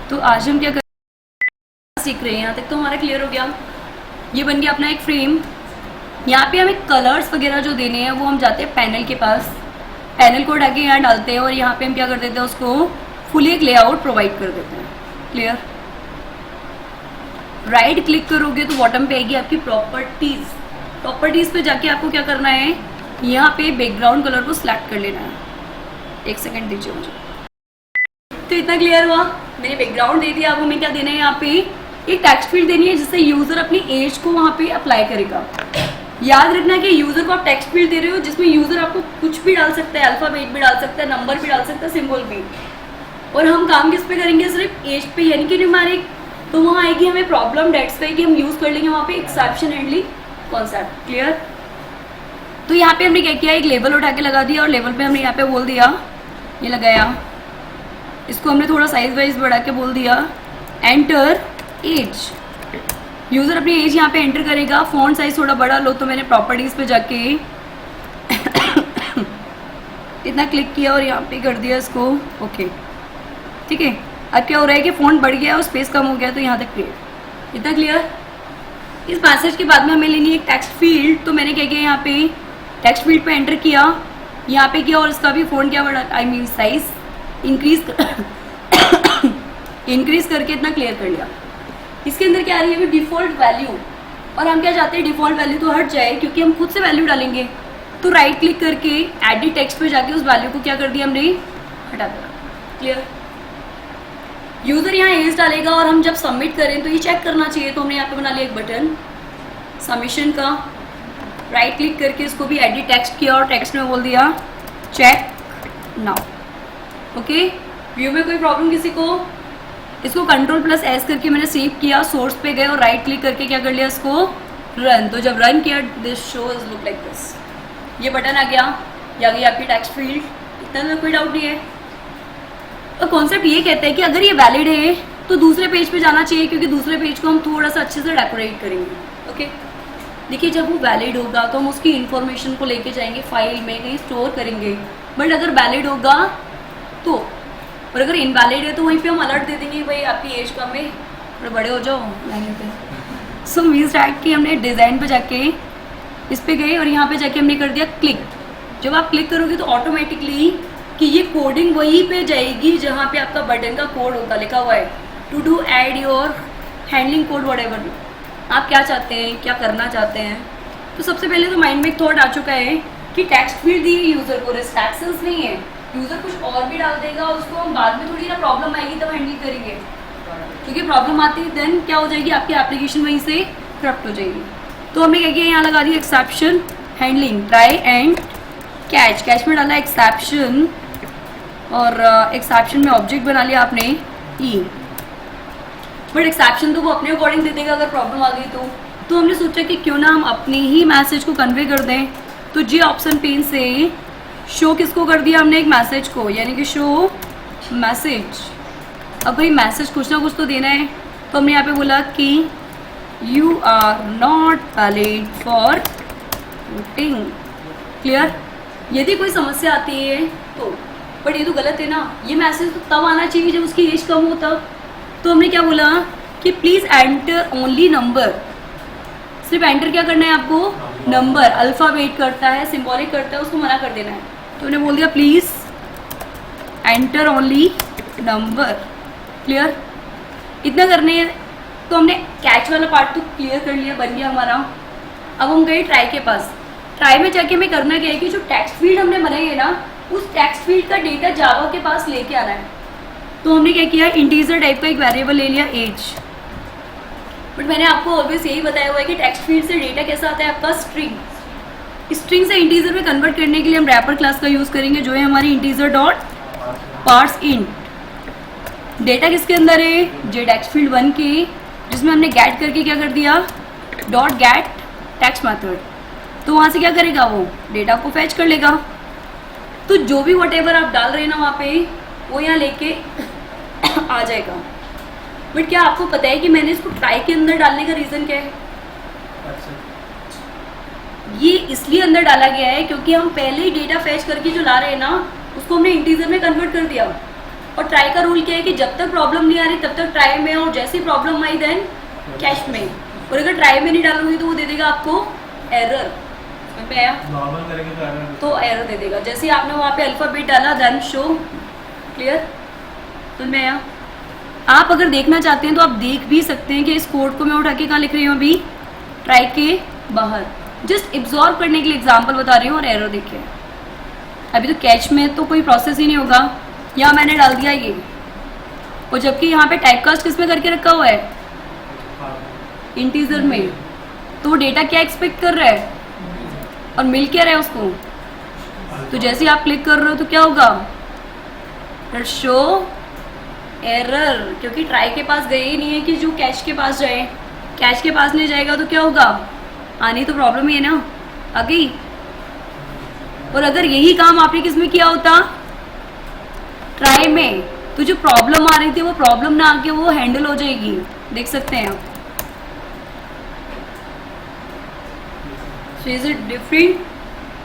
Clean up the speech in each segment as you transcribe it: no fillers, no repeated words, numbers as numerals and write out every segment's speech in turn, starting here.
तो आज हम क्या सीख रहे हैं, यहाँ तक तो हमारा क्लियर हो गया। ये बन गया अपना एक फ्रेम। यहाँ पे हमें कलर्स वगैरह जो देने हैं वो हम जाते हैं पैनल के पास, पैनल को उठा के यहाँ डालते हैं और यहाँ पे हम क्या कर देते हैं, उसको फुली एक लेआउट प्रोवाइड कर देते हैं। क्लियर। राइट क्लिक करोगे तो बॉटम पे आएगी आपकी प्रॉपर्टीज। प्रॉपर्टीज पे जाके आपको क्या करना है, यहाँ पे बैकग्राउंड कलर को सिलेक्ट कर लेना है। एक सेकंड दीजिए मुझे। तो इतना क्लियर हुआ, मैंने बैकग्राउंड दे दिया। अब हमें क्या देना है, यहाँ पे एक टेक्स्ट फील्ड देनी है जिससे यूजर अपनी एज को वहाँ पे अप्लाई करेगा। याद रखना कि यूजर को आप टेक्स्ट फील्ड दे रहे हो जिसमें यूजर आपको कुछ भी डाल सकता है, अल्फाबेट भी डाल सकता है, नंबर भी डाल सकता है, सिंबल भी। और हम काम किस पे करेंगे, सिर्फ एज पे, यानी कि न्यूमेरिक। तो वहाँ आएगी हमें प्रॉब्लम डेट्स पे कि हम यूज कर लेंगे वहाँ पे एक्सेप्शन हैंडलिंग कॉन्सेप्ट। क्लियर। तो यहाँ पे हमने क्या किया, एक लेबल उठा के लगा दिया और लेबल पे हमने यहाँ पे बोल दिया, ये लगाया, इसको हमने थोड़ा साइज वाइज बढ़ा के बोल दिया एंटर एज। यूजर अपनी एज यहाँ पे एंटर करेगा। फॉन्ट साइज थोड़ा बड़ा लो, तो मैंने प्रॉपर्टीज पे जाके इतना क्लिक किया और यहाँ पे कर दिया इसको ओके। ठीक है। अब क्या हो रहा है कि फॉन्ट बढ़ गया और स्पेस कम हो गया, तो यहाँ तक क्लियर। इतना क्लियर। इस मैसेज के बाद में हमें लेनी है एक टेक्स्ट फील्ड। तो मैंने क्या किया, यहाँ पे टेक्स्ट फील्ड पे एंटर किया, यहाँ पे किया और इसका भी फॉन्ट क्या बढ़ा, I mean size increase increase करके इतना क्लियर कर लिया। इसके अंदर क्या आ रही है, डिफॉल्ट वैल्यू। और हम क्या चाहते हैं, डिफॉल्ट वैल्यू तो हट जाए क्योंकि हम खुद से वैल्यू डालेंगे। तो राइट क्लिक करके एडिट टेक्स्ट पे जाके उस वैल्यू को क्या कर दिया, हमने हटा दिया। क्लियर। यूजर यहाँ एज डालेगा और हम जब सबमिट करें तो ये चेक करना चाहिए। तो हमने यहाँ पे बना लिया एक बटन सबमिशन का। राइट क्लिक करके इसको भी एडिट टेक्स्ट किया और टेक्स्ट में बोल दिया चेक नाउ। ओके। व्यू में कोई प्रॉब्लम किसी को? इसको Ctrl+S करके मैंने सेव किया, सोर्स पे गए और राइट क्लिक करके क्या कर लिया, इसको रन। तो जब रन किया this shows look like this, ये बटन आ गया, ये आ गई आपकी टेक्स्ट फील्ड। इतना तो कोई डाउट नहीं है। और कॉन्सेप्ट ये कहता है कि अगर ये वैलिड है तो दूसरे पेज पे जाना चाहिए, क्योंकि दूसरे पेज को हम थोड़ा सा अच्छे से डेकोरेट करेंगे। ओके। देखिए, जब वो वैलिड होगा तो हम उसकी इन्फॉर्मेशन को लेके जाएंगे फाइल में, कहीं स्टोर करेंगे। बट अगर वैलिड होगा तो, और अगर इनवैलिड है तो वहीं पे हम अलर्ट दे देंगे, भाई आपकी एज कम है, थोड़े बड़े हो जाओ लाइन पे। सो वी स्टार्ट कि हमने डिज़ाइन पे जाके इस पे गए और यहाँ पे जाके हमने कर दिया क्लिक। जब आप क्लिक करोगे तो ऑटोमेटिकली कि ये कोडिंग वहीं पे जाएगी जहाँ पे आपका बटन का कोड होगा, लिखा हुआ है to do add your handling code whatever. आप क्या चाहते हैं, क्या करना चाहते हैं। तो सबसे पहले तो माइंड में एक थॉट आ चुका है कि टेक्स्ट फील्ड दी है यूजर को, रिस्ट्रिक्शंस नहीं है। यूजर कुछ और भी डाल देगा, उसको हम बाद में थोड़ी ना प्रॉब्लम आएगी तब हैंडल करेंगे, क्योंकि प्रॉब्लम आती है देन क्या हो जाएगी, आपकी एप्लीकेशन वहीं से करप्ट हो जाएगी। तो हमने क्या किया, यहाँ लगा दिया exception handling try and catch. Catch में डाला एक्सेप्शन और एक्सेप्शन में ऑब्जेक्ट बना लिया आपने ई। बट एक्सेप्शन तो वो अपने अकॉर्डिंग दे देगा अगर प्रॉब्लम आ गई तो हमने सोचा कि क्यों ना हम अपने ही मैसेज को कन्वे कर दें। तो जी ऑप्शन पेन से शो किसको कर दिया हमने, एक मैसेज को, यानी कि शो मैसेज। अब भाई मैसेज कुछ ना कुछ तो देना है, तो हमने यहाँ पे बोला कि you are not valid for voting. Clear. यदि कोई समस्या आती है तो, बट ये तो गलत है ना, ये मैसेज तो तब आना चाहिए जब उसकी एज कम हो तब। तो हमने क्या बोला कि प्लीज एंटर ओनली नंबर। सिर्फ एंटर क्या करना है आपको, नंबर। अल्फाबेट करता है, सिंबॉलिक करता है, उसको मना कर देना है। तो हमने बोल दिया please enter only number. Clear. इतना करने हैं। तो हमने कैच वाला पार्ट तो क्लियर कर लिया, बन गया हमारा। अब हम गए ट्राई के पास। ट्राई में जाके हमें करना क्या है कि जो टेक्स्ट फील्ड हमने बनाई है ना, उस टेक्स्ट फील्ड का डेटा जावा के पास लेके आना है। तो हमने क्या किया, इंटीजर टाइप का एक वेरिएबल ले लिया एज। बट मैंने आपको ऑलवेज यही बताया हुआ है कि टेक्स्ट फील्ड से डेटा कैसा आता है आपका, स्ट्रिंग। स्ट्रिंग से इंटीजर में कन्वर्ट करने के लिए हम रैपर क्लास का यूज करेंगे, जो है हमारी integer dot parse int. Data किसके अंदर है, जे टेक्स्ट फील्ड 1 के, जिसमें हमने गेट करके क्या कर दिया, डॉट गेट टेक्स्ट मेथड। तो वहाँ से क्या करेगा, वो डेटा को फैच कर लेगा। तो जो भी व्हाटएवर आप डाल रहे हैं ना वहाँ पे, वो यहाँ लेके आ जाएगा। बट क्या आपको पता है कि मैंने इसको ट्राई के अंदर डालने का रीज़न क्या है? ये इसलिए अंदर डाला गया है क्योंकि हम पहले ही डेटा फैच करके जो ला रहे हैं ना, उसको हमने इंटीजर में कन्वर्ट कर दिया। और ट्राई का रूल क्या है कि जब तक प्रॉब्लम नहीं आ रही तब तक ट्राई में, और जैसे ही प्रॉब्लम आई देन कैश में। और अगर ट्राई में नहीं डालोगे तो वो दे देगा आपको एरर। समझ में आया? नॉर्मल करेंगे तो एरर दे देगा। जैसे आपने वहाँ पे अल्फाबेट डाला देन शो। क्लियर? समझ में आया? आप अगर देखना चाहते हैं तो आप देख भी सकते हैं कि इस कोड को मैं उठा के कहाँ लिख रही हूँ अभी, ट्राई के बाहर। जस्ट एब्जॉर्ब करने के लिए एग्जाम्पल बता रही हूँ। और एरर देखिए, अभी तो कैच में तो कोई प्रोसेस ही नहीं होगा, यहाँ मैंने डाल दिया ये, और जबकि यहाँ पे टाइपकास्ट किस में करके रखा हुआ है, इंटीजर में। तो वो डेटा क्या एक्सपेक्ट कर रहा है और मिल क्या रहा है उसको। तो जैसे ही आप क्लिक कर रहे हो तो क्या होगा, शो एरर, क्योंकि ट्राई के पास गए ही नहीं है कि जो कैश के पास जाए। कैश के पास नहीं जाएगा तो क्या होगा, आनी तो प्रॉब्लम ही है ना, आ गई। और अगर यही काम आपने किस में किया होता, ट्राई में, तो जो प्रॉब्लम आ रही थी वो प्रॉब्लम ना आके वो हैंडल हो जाएगी। देख सकते हैं आप। सो इज इट डिफरेंट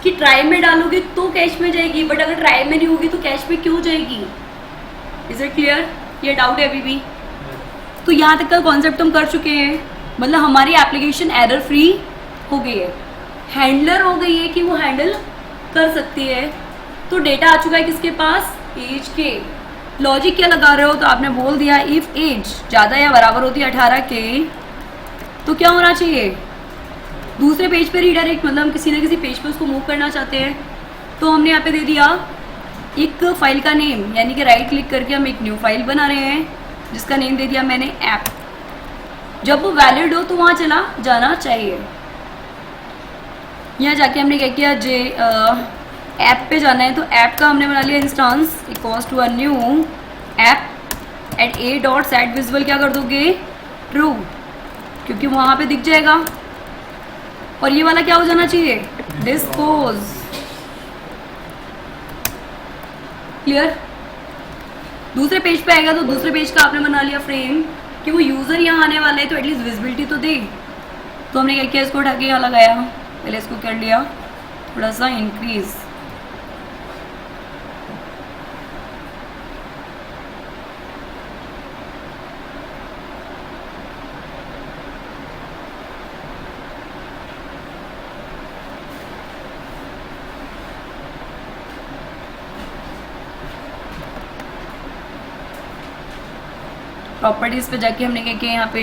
कि ट्राई में डालोगे तो कैश में जाएगी, बट अगर ट्राई में नहीं होगी तो कैश में क्यों जाएगी। Is it clear? ये डाउट है अभी भी? तो यहाँ तक का कॉन्सेप्ट हम कर चुके हैं। मतलब हमारी एप्लीकेशन एरर फ्री हो गई है, हैंडलर हो गई है कि वो हैंडल कर सकती है। तो डेटा आ चुका है किसके पास, एज के। लॉजिक क्या लगा रहे हो, तो आपने बोल दिया इफ एज ज़्यादा या बराबर होती है 18 के तो क्या होना चाहिए, दूसरे पेज पे रीडायरेक्ट। मतलब हम किसी ना किसी पेज पे उसको मूव करना चाहते हैं, तो हमने यहाँ पे दे दिया एक फाइल का नेम, यानी कि राइट क्लिक करके हम एक न्यू फाइल बना रहे हैं जिसका नेम दे दिया मैंने ऐप। जब वो वैलिड हो तो वहाँ चला जाना चाहिए। यहाँ जाके हमने क्या किया, जे ऐप पे जाना है, तो ऐप का हमने बना लिया instance equals to a new app at a dot set visual. क्या कर दोगे, ट्रू, क्योंकि वहाँ पे दिख जाएगा। और ये वाला क्या हो जाना चाहिए, डिस्पोज। क्लियर? दूसरे पेज पे आएगा तो दूसरे पेज का आपने बना लिया फ्रेम कि वो यूजर यहाँ आने वाले हैं तो एटलीस्ट विजिबिलिटी तो दे। तो हमने क्या किया, इसको उठा के यहाँ लगाया, पहले इसको कर लिया थोड़ा सा इंक्रीज। प्रॉपर्टीज़ पे जाके हमने क्या किया, यहाँ पे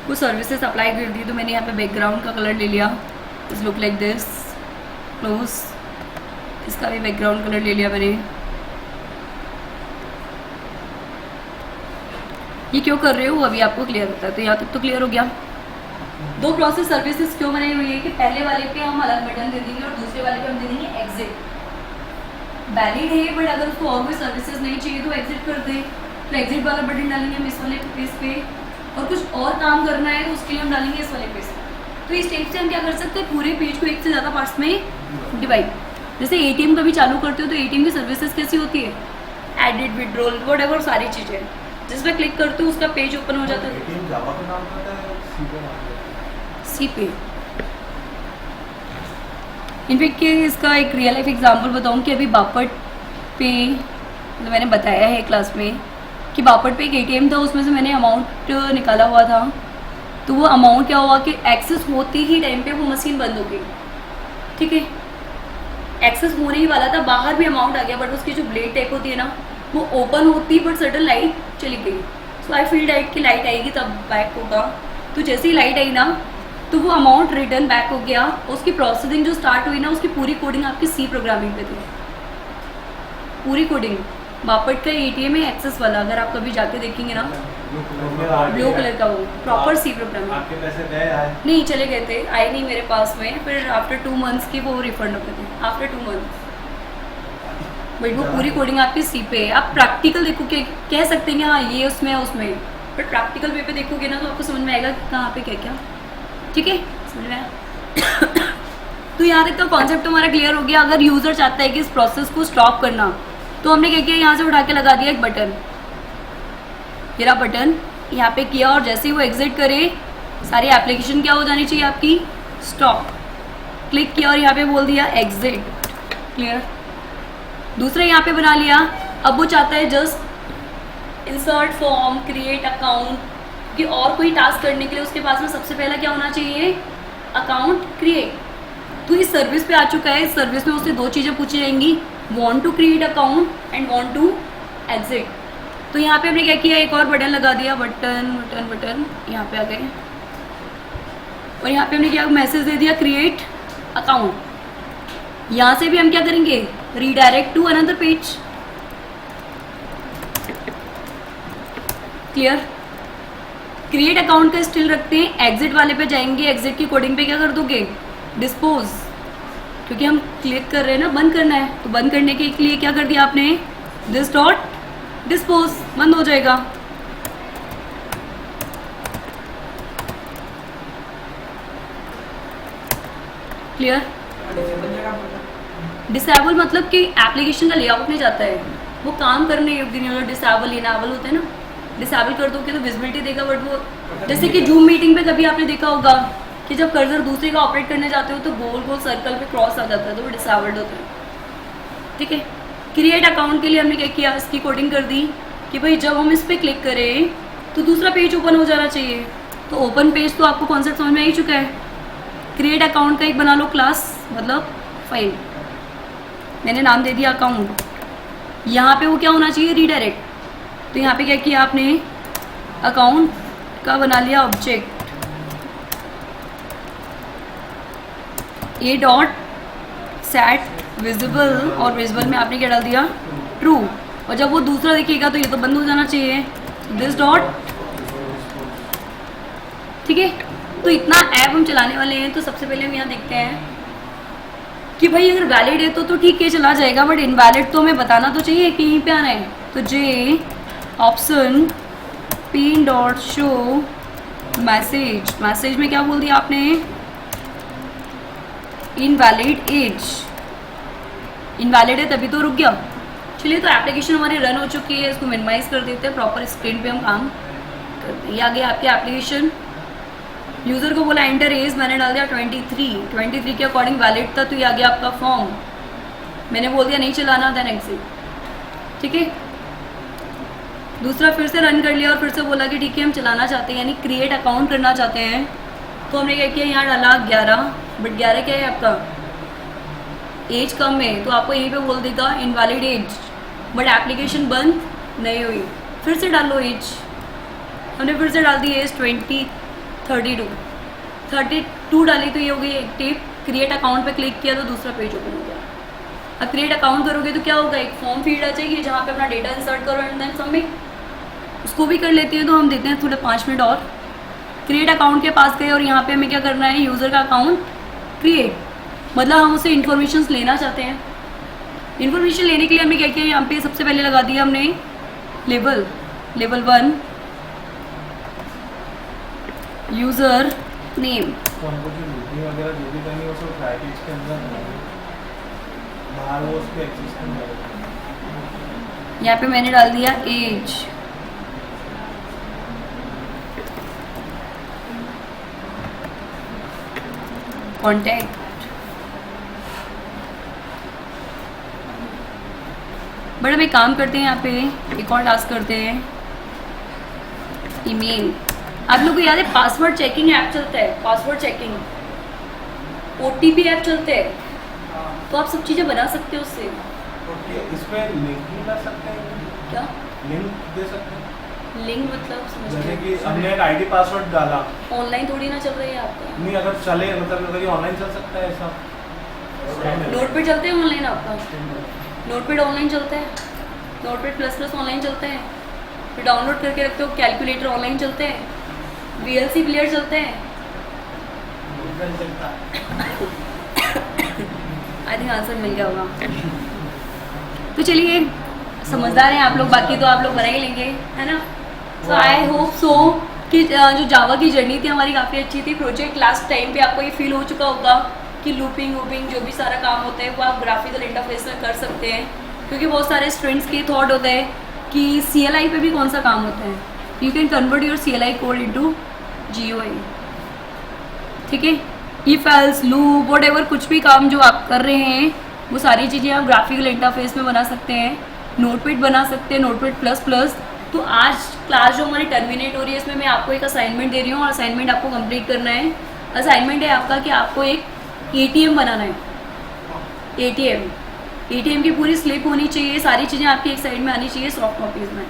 कुछ सर्विसेज अप्लाई कर दी। तो मैंने यहाँ पे बैकग्राउंड का कलर ले लिया, इस लुक लाइक दिस, क्लोज। इसका भी बैकग्राउंड कलर ले लिया मैंने। ये क्यों कर रहे हो अभी आपको क्लियर होता है, तो यहाँ तक तो क्लियर हो गया। दो प्रोसेस सर्विसेज क्यों बनाई हुई है कि पहले वाले पे हम अलग बटन दे देंगे और दूसरे वाले पे हम दे देंगे एग्जिट। वैलिड है बट अगर उसको और कोई सर्विसेज नहीं चाहिए तो एग्जिट कर दे, तो एग्जिट वाला बटन डालेंगे हम इस वाले पेज पे। और कुछ और काम करना है तो उसके लिए हम डालेंगे इस वाले पेज पे। तो इस स्टेप से हम क्या कर सकते हैं, पूरे पेज को एक से ज़्यादा पार्ट्स में डिवाइड। जैसे एटीएम कभी चालू करते हो तो एटीएम की सर्विसेज कैसी होती है, एडिट, विड्रॉल, व्हाटएवर सारी चीज़ें, जिस पर क्लिक करते हो उसका पेज ओपन हो जाता है। सी पे इनफेक्ट कि इसका एक रियल लाइफ एग्जांपल बताऊं कि अभी बापट पे तो मैंने बताया है क्लास में कि बापट पे एक एटीएम था, उसमें से मैंने अमाउंट निकाला हुआ था। तो वो अमाउंट क्या हुआ कि एक्सेस होते ही टाइम पे वो मशीन बंद हो गई। ठीक है, एक्सेस होने ही वाला था, बाहर भी अमाउंट आ गया, बट उसकी जो ब्लेड टाइप होती है ना वो ओपन होती बट सडन लाइट चली गई। सो आई फील लाइट की लाइट आएगी तब बैक होगा। तो जैसे ही लाइट आई ना तो वो अमाउंट रिटर्न बैक हो गया। उसकी प्रोसेसिंग जो स्टार्ट हुई ना उसकी पूरी कोडिंग आपकी सी प्रोग्रामिंग पे थी, पूरी कोडिंग। बापट का एटीएम है एक्सेस वाला, अगर आप कभी जाके देखेंगे ना ब्लू कलर का, वो प्रॉपर सी प्रोग्रामिंग। आपके पैसे गए आए? नहीं, चले गए थे, आए नहीं मेरे पास में। फिर आफ्टर 2 मंथ्स के वो रिफंड हो गए थे, आफ्टर 2 मंथ्स। बट वो पूरी कोडिंग आपकी सी पे है। आप प्रैक्टिकल देखोगे कह सकते हैं कि हाँ ये उसमें है उसमें, बट प्रैक्टिकल वे पे देखोगे ना तो आपको समझ में आएगा कि कहाँ पे क्या क्या। ठीक है, समझ में आया? तो यहाँ तक का कॉन्सेप्ट हमारा क्लियर हो गया। अगर यूजर चाहता है कि इस प्रोसेस को स्टॉप करना तो हमने क्या किया, यहाँ से उठा के लगा दिया एक बटन, मेरा बटन यहाँ पे किया, और जैसे ही वो एग्जिट करे सारी एप्लीकेशन क्या हो जानी चाहिए आपकी, स्टॉप। क्लिक किया और यहाँ पे बोल दिया एग्जिट। क्लियर? दूसरा यहाँ पे बना लिया। अब वो चाहता है just insert form, create account, कि और कोई टास्क करने के लिए उसके पास में सबसे पहला क्या होना चाहिए, अकाउंट क्रिएट। तो इस सर्विस पे आ चुका है, इस सर्विस में उससे दो चीज़ें पूछी जाएंगी, want to create account and want to exit. तो यहाँ पे हमने क्या किया, एक और बटन लगा दिया, बटन बटन बटन, यहाँ पे आ गए, और यहाँ पे हमने क्या मैसेज दे दिया, क्रिएट अकाउंट। यहाँ से भी हम क्या करेंगे, redirect to another page. Clear. Create account का स्टिल रखते हैं, एग्जिट वाले पे जाएंगे, एग्जिट की कोडिंग पे क्या कर दोगे, डिस्पोज, क्योंकि हम क्लिक कर रहे हैं ना, बंद करना है, तो बंद करने के लिए क्या कर दिया आपने, दिस डॉट डिस्पोज, बंद हो जाएगा। क्लियर। डिसेबल मतलब कि एप्लीकेशन का लेआउट नहीं जाता है, वो काम करने योग्य नहीं होता। डिसेबल इनेबल होते हैं ना, डिसेबल कर दोगे तो विजिबिलिटी देगा, बट वो जैसे कि जूम मीटिंग पे कभी आपने देखा होगा कि जब कर्सर दूसरे का ऑपरेट करने जाते हो तो गोल गोल सर्कल पे क्रॉस आ जाता है, तो वो डिसेबल्ड होता है। ठीक है। क्रिएट अकाउंट के लिए हमने क्या किया, इसकी कोडिंग कर दी कि भाई जब हम इस पर क्लिक करें तो दूसरा पेज ओपन हो जाना चाहिए। तो ओपन पेज तो आपको कॉन्सेप्ट समझ में आ ही चुका है। क्रिएट अकाउंट का एक बना लो क्लास, मतलब फाइल, मैंने नाम दे दिया अकाउंट। यहाँ पे वो क्या होना चाहिए, रीडायरेक्ट। तो यहाँ पे क्या किया आपने, अकाउंट का बना लिया ऑब्जेक्ट, ए डॉट सेट विजिबल, और विजिबल में आपने क्या डाल दिया, ट्रू। और जब वो दूसरा दिखेगा तो ये तो बंद हो जाना चाहिए, दिस डॉट। ठीक है। तो इतना ऐप हम चलाने वाले हैं, तो सबसे पहले हम यहाँ देखते हैं कि भाई अगर वैलिड है तो ठीक है चला जाएगा, बट इनवैलिड तो हमें बताना तो चाहिए कि यहीं पे आना है। तो जे option pin dot show message, message में क्या बोल दिया आपने, इनवैलिड एज। इनवैलिड है तभी तो रुक गया। चलिए, तो एप्लीकेशन हमारी रन हो चुकी है, इसको मिनिमाइज कर देते हैं, प्रॉपर स्क्रीन पे हम काम करते हैं। ये आ गया आपके एप्लीकेशन। यूज़र को बोला एंटर एज, मैंने डाल दिया 23 के अकॉर्डिंग वैलिड था, तो ये आ गया आपका फॉर्म। मैंने बोल दिया नहीं चलाना, देन एग्जिट। ठीक है। दूसरा फिर से रन कर लिया और फिर से बोला कि ठीक है हम चलाना चाहते हैं, यानी क्रिएट अकाउंट करना चाहते हैं। तो हमने क्या किया, यहाँ डाला 11, बट 11 क्या है आपका, एज कम है, तो आपको यहीं पे बोल देगा इनवैलिड एज, बट एप्लीकेशन बंद नहीं हुई। फिर से डालो एज, हमने फिर से डाल दी एज 32 डाली, तो ये हो गई एक्टिव। क्रिएट अकाउंट पे क्लिक किया तो दूसरा पेज ओपन हो गया। अब क्रिएट अकाउंट करोगे तो क्या होगा, एक फॉर्म फील्ड आ जाएगी जहाँ पे अपना डेटा इंसर्ट करो एंड देन सबमिट। उसको भी कर लेते हैं, तो हम देते हैं थोड़े 5 मिनट और। क्रिएट अकाउंट के पास गए और यहाँ पे हमें क्या करना है, यूज़र का अकाउंट क्रिएट, मतलब हम उससे इन्फॉर्मेशन लेना चाहते हैं। इन्फॉर्मेशन लेने के लिए हमने क्या किया, यहाँ पे सबसे पहले लगा दिया हमने लेबल 1 यूज़र नेम। तो हमको जो मीटिंग वगैरह जो भी करनी है वो सब पैकेज के अंदर होगी, बाहर वो उसके एग्जिस्टेंस है। यहाँ पे मैंने डाल दिया एज, कॉन्टैक्ट, बट हम एक काम करते हैं, यहाँ पे एक और टास्क करते हैं, ईमेल। आप लोगों को याद है पासवर्ड चेकिंग ऐप चलता है, पासवर्ड चेकिंग, OTP ऐप चलते हैं, तो आप सब चीज़ें बना सकते हो उससे। ओके, इसमें लिंक भी कर सकते हैं क्या लिंक दे सकते हैं, लिंक मतलब समझ जैसे नहीं, कि हमने एक आईडी पासवर्ड डाला, ऑनलाइन थोड़ी ना चल रही है आपका, नहीं अगर चले मतलब अगर ये ऑनलाइन चल सकता है ऐसा, नोटपैड चलते हैं ऑनलाइन आपका, नोटपैड ऑनलाइन चलता है, नोटपैड प्लस ऑनलाइन चलते हैं, फिर डाउनलोड करके रखते हो, कैलकुलेटर ऑनलाइन चलते हैं, VLC प्लेयर चलते हैं, आई थिंक आंसर मिल गया होगा। तो चलिए, समझदार हैं आप लोग, बाकी तो आप लोग बना ही लेंगे, है ना। सो आई होप सो कि जो जावा की जर्नी थी हमारी काफ़ी अच्छी थी। प्रोजेक्ट लास्ट टाइम पे आपको ये फील हो चुका होगा कि लूपिंग वूपिंग जो भी सारा काम होता है वो आप ग्राफिकल इंटरफेस में कर सकते हैं, क्योंकि बहुत सारे स्टूडेंट्स के थॉट होता है कि CLI पे भी कौन सा काम होता है, you can convert your CLI code into GUI। ठीक है, इफ एल्स लूप व्हाटएवर कुछ भी काम जो आप कर रहे हैं वो सारी चीज़ें आप ग्राफिकल इंटरफेस में बना सकते हैं। नोटपैड बना सकते हैं, नोटपैड प्लस तो आज क्लास जो हमारी टर्मिनेट हो रही है इसमें मैं आपको एक असाइनमेंट दे रही हूँ और असाइनमेंट आपको कंप्लीट करना है। असाइनमेंट है आपका कि आपको एक ATM बनाना है। ATM की पूरी स्लिप होनी चाहिए, सारी चीज़ें आपकी एक साइड में आनी चाहिए सॉफ्ट कॉपीज़ में।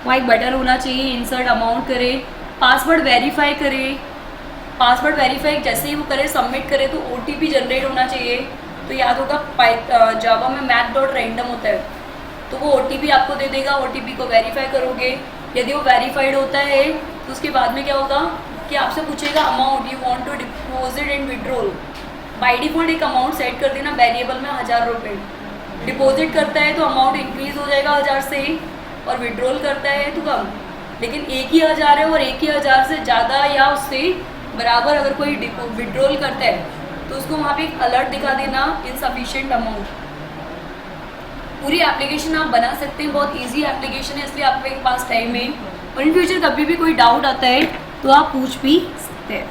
वहाँ एक बटन होना चाहिए, इंसर्ट अमाउंट करे, पासवर्ड वेरीफाई करे। पासवर्ड वेरीफाई जैसे ही वो करे सबमिट करे तो OTP जनरेट होना चाहिए। तो याद होगा जावा में math.random होता है, तो वो OTP आपको दे देगा। OTP को वेरीफाई करोगे, यदि वो वेरीफाइड होता है तो उसके बाद में क्या होगा कि आपसे पूछेगा amount you want to deposit and withdrawal. By default एक अमाउंट सेट कर देना वेरिएबल में 1000 रुपये। डिपॉजिट करता है तो अमाउंट इंक्रीज हो जाएगा 1000 से, और विड्रॉल करता है तो कम। लेकिन एक ही 1000 है और एक ही 1000 से ज़्यादा या उससे बराबर अगर कोई विड्रॉल करता है तो उसको वहाँ पे एक अलर्ट दिखा देना इनसफिशिएंट अमाउंट। पूरी एप्लीकेशन आप बना सकते हैं, बहुत इजी एप्लीकेशन है, इसलिए आपके पास टाइम है। और इन फ्यूचर कभी भी कोई डाउट आता है तो आप पूछ भी सकते हैं।